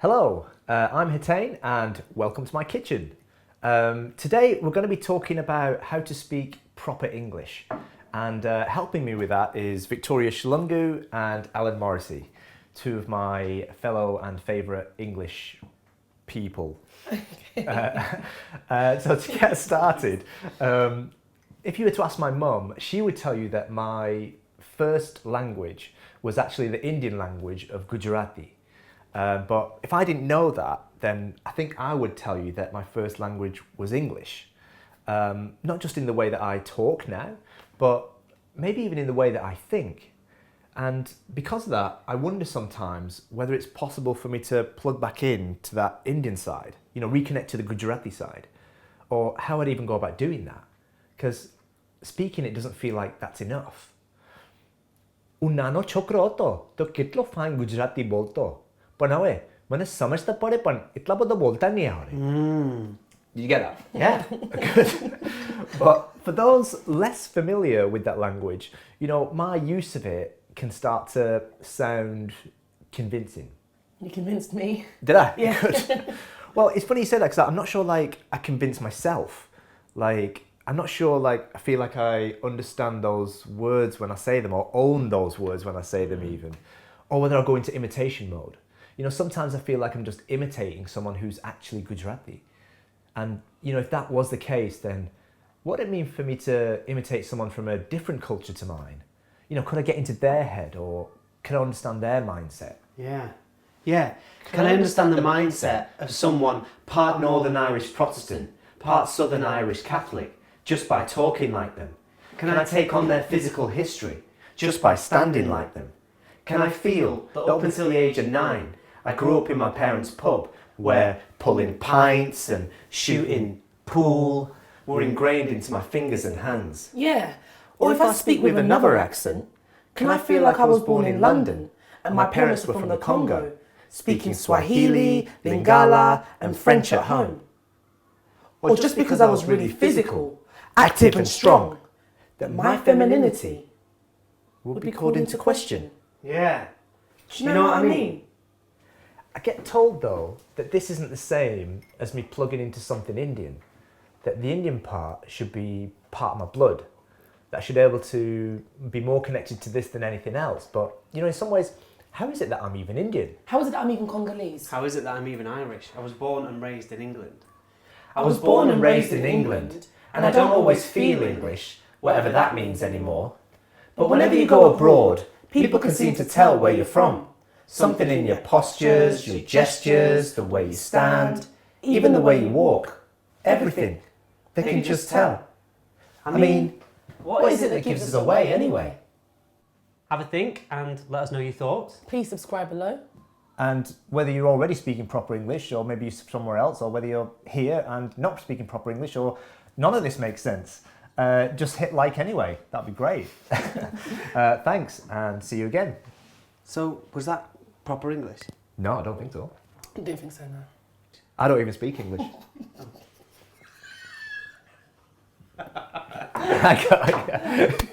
Hello, I'm Hetain and welcome to my kitchen. Today we're going to be talking about how to speak proper English, and helping me with that is Victoria Shulungu and Alan Morrissey, two of my fellow and favourite English people. So to get started, if you were to ask my mum, she would tell you that my first language was actually the Indian language of Gujarati. But if I didn't know that, then I think I would tell you that my first language was English. Not just in the way that I talk now, but maybe even in the way that I think. And because of that, I wonder sometimes whether it's possible for me to plug back in to that Indian side, reconnect to the Gujarati side, or how I'd even go about doing that. Because speaking it doesn't feel like that's enough. Un nano chokro હતો તો કેટલો fine Gujarati બોલતો પણ હવે મને સમજતા પડે પણ એટલા બધો બોલતા નહીં આવડે. Did you get that? Yeah, good. But for those less familiar with that language, my use of it can start to sound convincing. You convinced me. Did I? Yeah. Good. Well, it's funny you say that because I'm not sure I convince myself. I'm not sure I feel like I understand those words when I say them, or own those words when I say them even, or whether I go into imitation mode. Sometimes I feel like I'm just imitating someone who's actually Gujarati. And, if that was the case, then what would it mean for me to imitate someone from a different culture to mine? Could I get into their head, or can I understand their mindset? Yeah. Can I understand the mindset of someone part Northern Irish Protestant, part Southern Irish Catholic, just by talking like them? Can I take on their physical history just by standing like them? Can I feel that up until the age of 9, I grew up in my parents' pub where pulling pints and shooting pool were ingrained into my fingers and hands? Yeah. Or if I speak with another accent, can I feel like I was born in London and my parents were from the Congo, speaking Swahili, Lingala and French at home? Or just because I was really physical, active and strong, that my femininity would be called into question? Yeah. Do you know what I mean? I get told, though, that this isn't the same as me plugging into something Indian, that the Indian part should be part of my blood, that I should be able to be more connected to this than anything else. But, in some ways, how is it that I'm even Indian? How is it that I'm even Congolese? How is it that I'm even Irish? I was born and raised in England. I was born and raised in England, and I don't always feel English, whatever that means anymore. But whenever you go abroad, people can seem to tell where you're from. Something in your postures, your gestures, the way you stand, even the way you walk. Everything. They can just tell. I mean, what is it that gives us away anyway? Have a think and let us know your thoughts. Please subscribe below. And whether you're already speaking proper English, or maybe you're somewhere else, or whether you're here and not speaking proper English, or none of this makes sense, just hit like anyway. That'd be great. Thanks, and see you again. So, was that proper English? No, I don't think so. I don't think so, no. I don't even speak English. I got-